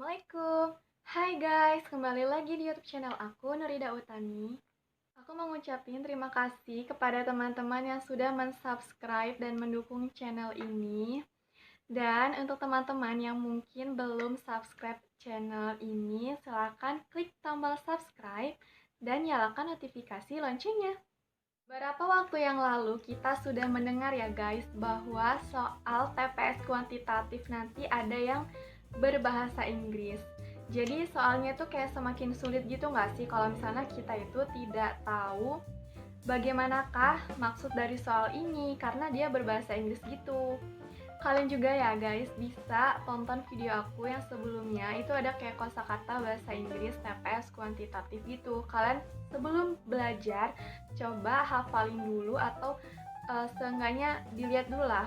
Assalamualaikum. Hai guys, kembali lagi di YouTube channel aku, Nurida Utami. Aku mau ngucapin terima kasih kepada teman-teman yang sudah mensubscribe dan mendukung channel ini. Dan untuk teman-teman yang mungkin belum subscribe channel ini, silahkan klik tombol subscribe dan nyalakan notifikasi loncengnya. Beberapa waktu yang lalu kita sudah mendengar ya guys bahwa soal TPS kuantitatif nanti ada yang berbahasa Inggris. Jadi soalnya tuh kayak semakin sulit gitu nggak sih kalau misalnya kita itu tidak tahu bagaimanakah maksud dari soal ini karena dia berbahasa Inggris gitu. Kalian juga ya guys bisa tonton video aku yang sebelumnya, itu ada kayak kosakata bahasa Inggris TPS kuantitatif gitu. Kalian sebelum belajar coba hafalin dulu atau seenggaknya dilihat dulu lah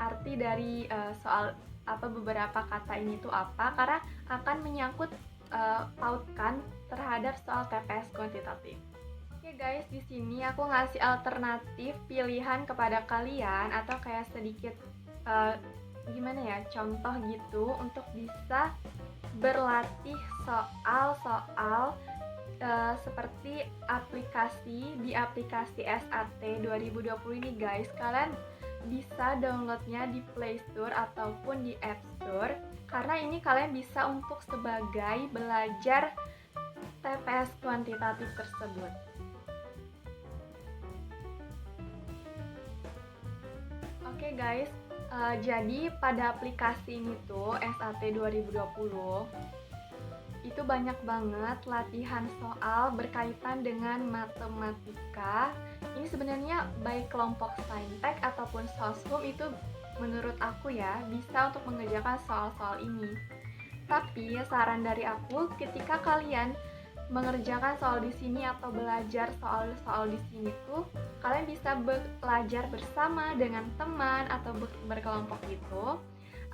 arti dari soal apa beberapa kata ini tuh apa, karena akan menyangkut pautkan terhadap soal TPS kuantitatif. Oke guys, di sini aku ngasih alternatif pilihan kepada kalian atau kayak sedikit gimana ya, contoh gitu untuk bisa berlatih soal-soal seperti di aplikasi SAT 2020 ini guys. Kalian bisa downloadnya di Play Store ataupun di App Store, karena ini kalian bisa untuk sebagai belajar TPS kuantitatif tersebut. Oke guys, jadi pada aplikasi ini tuh SAT 2020 itu banyak banget latihan soal berkaitan dengan matematika. Ini sebenarnya baik kelompok saintek ataupun soshum itu menurut aku ya bisa untuk mengerjakan soal-soal ini. Tapi saran dari aku, ketika kalian mengerjakan soal di sini atau belajar soal-soal di sini tuh, kalian bisa belajar bersama dengan teman atau berkelompok gitu,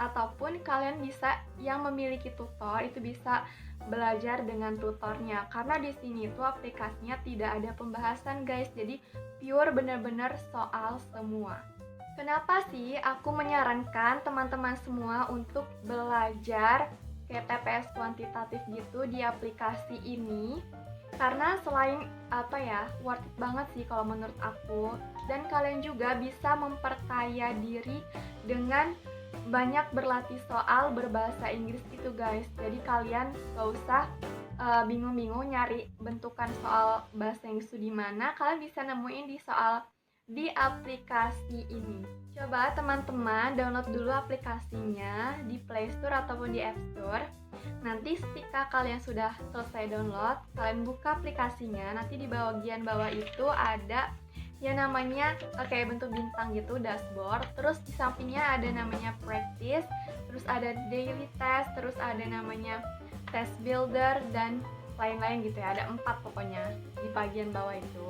ataupun kalian bisa yang memiliki tutor itu bisa belajar dengan tutornya, karena di sini tuh aplikasinya tidak ada pembahasan guys, jadi pure bener-bener soal semua. Kenapa sih aku menyarankan teman-teman semua untuk belajar kayak TPS kuantitatif gitu di aplikasi ini? Karena selain worth it banget sih kalau menurut aku, dan kalian juga bisa memperkaya diri dengan banyak berlatih soal berbahasa Inggris gitu guys. Jadi kalian gak usah bingung-bingung nyari bentukan soal bahasa Inggris itu di mana, kalian bisa nemuin di aplikasi ini. Coba teman-teman download dulu aplikasinya di Play Store ataupun di App Store. Nanti ketika kalian sudah selesai download, kalian buka aplikasinya. Nanti di bagian bawah itu ada yang namanya kayak bentuk bintang gitu, dashboard. Terus di sampingnya ada namanya practice, terus ada daily test, terus ada namanya test builder dan lain-lain gitu ya. Ada 4 pokoknya di bagian bawah itu.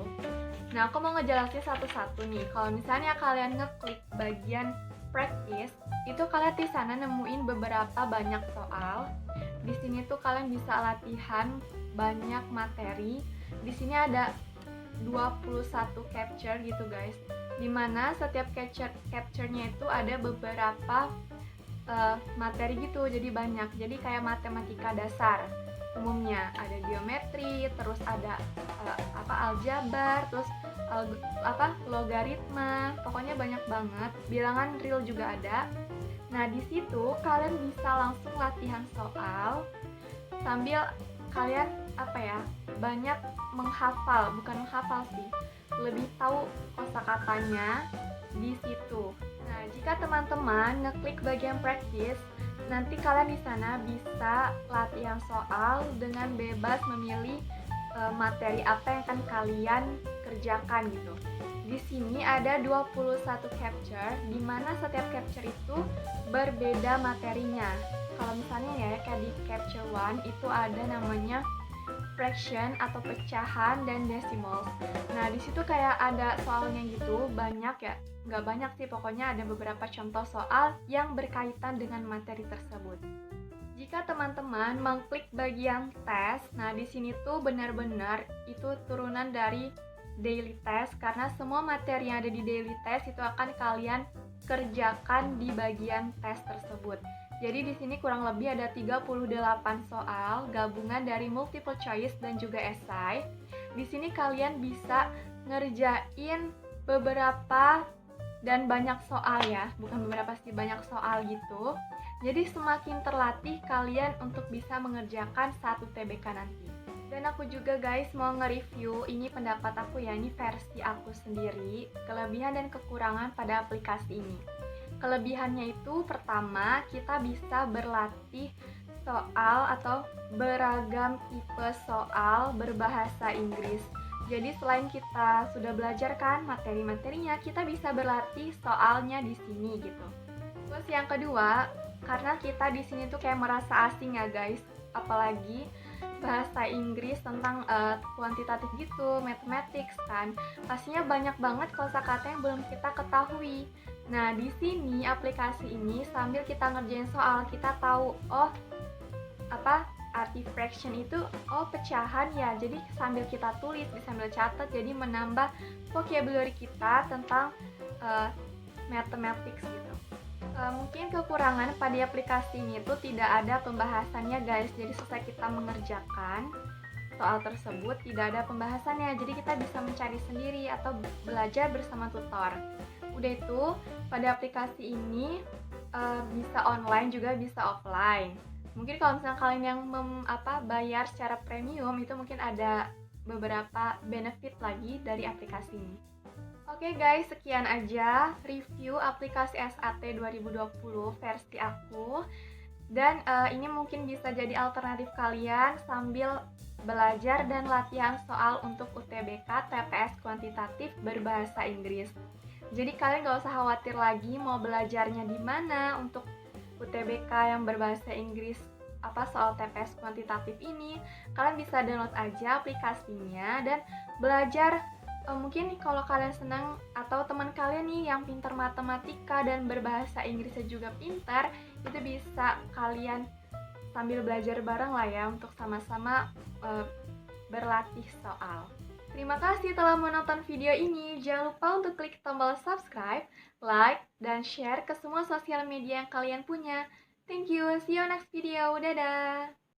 Nah, aku mau ngejelasin satu-satu nih. Kalau misalnya kalian ngeklik bagian practice, itu kalian di sana nemuin beberapa banyak soal. Di sini tuh kalian bisa latihan banyak materi. Di sini ada 21 capture gitu guys. Dimana setiap capture-nya itu ada beberapa materi gitu, jadi banyak. Jadi kayak matematika dasar. Umumnya ada geometri, terus ada aljabar, terus logaritma, pokoknya banyak banget. Bilangan real juga ada. Nah, di situ kalian bisa langsung latihan soal sambil kalian banyak bukan menghafal sih, lebih tahu kosakatanya di situ. Nah, jika teman-teman ngeklik bagian practice, nanti kalian di sana bisa latihan soal dengan bebas memilih materi apa yang akan kalian kerjakan gitu. Di sini ada 21 capture, di mana setiap capture itu berbeda materinya. Kalau misalnya ya kayak di capture 1 itu ada namanya fraction atau pecahan dan decimals. Nah, di situ kayak ada soalnya gitu, banyak ya. Nggak banyak sih, pokoknya ada beberapa contoh soal yang berkaitan dengan materi tersebut. Jika teman-teman mengklik bagian tes, nah di sini tuh benar-benar itu turunan dari daily test, karena semua materi yang ada di daily test itu akan kalian kerjakan di bagian tes tersebut. Jadi di sini kurang lebih ada 38 soal gabungan dari multiple choice dan juga esai. Di sini kalian bisa ngerjain beberapa dan banyak soal ya, bukan beberapa sih, banyak soal gitu. Jadi semakin terlatih kalian untuk bisa mengerjakan satu TBK nanti. Dan aku juga guys mau nge-review, ini pendapat aku ya, ini versi aku sendiri, kelebihan dan kekurangan pada aplikasi ini. Kelebihannya itu pertama, kita bisa berlatih soal atau beragam tipe soal berbahasa Inggris. Jadi selain kita sudah belajar kan materi-materinya, kita bisa berlatih soalnya di sini gitu. Terus yang kedua, karena kita di sini tuh kayak merasa asing ya guys, apalagi bahasa Inggris tentang kuantitatif gitu, mathematics kan. Pastinya banyak banget kosakata yang belum kita ketahui. Nah, di sini aplikasi ini sambil kita ngerjain soal, kita tahu oh apa arti fraction itu pecahan ya. Jadi sambil kita tulis, sambil catat, jadi menambah vocabulary kita tentang mathematics gitu. Mungkin kekurangan pada aplikasi ini tuh tidak ada pembahasannya guys. Jadi selesai kita mengerjakan soal tersebut tidak ada pembahasannya. Jadi kita bisa mencari sendiri atau belajar bersama tutor. Udah itu pada aplikasi ini bisa online juga bisa offline. Mungkin kalau misalnya kalian yang bayar secara premium itu mungkin ada beberapa benefit lagi dari aplikasi ini. Oke guys, sekian aja review aplikasi SAT 2020 versi aku. Dan ini mungkin bisa jadi alternatif kalian sambil belajar dan latihan soal untuk UTBK TPS kuantitatif berbahasa Inggris. Jadi kalian gak usah khawatir lagi mau belajarnya di mana untuk UTBK yang berbahasa Inggris soal TPS kuantitatif ini. Kalian bisa download aja aplikasinya dan belajar. Mungkin kalau kalian senang atau teman kalian nih yang pintar matematika dan berbahasa Inggrisnya juga pintar, itu bisa kalian sambil belajar bareng lah ya untuk sama-sama berlatih soal. Terima kasih telah menonton video ini. Jangan lupa untuk klik tombol subscribe, like, dan share ke semua sosial media yang kalian punya. Thank you, see you next video. Dadah!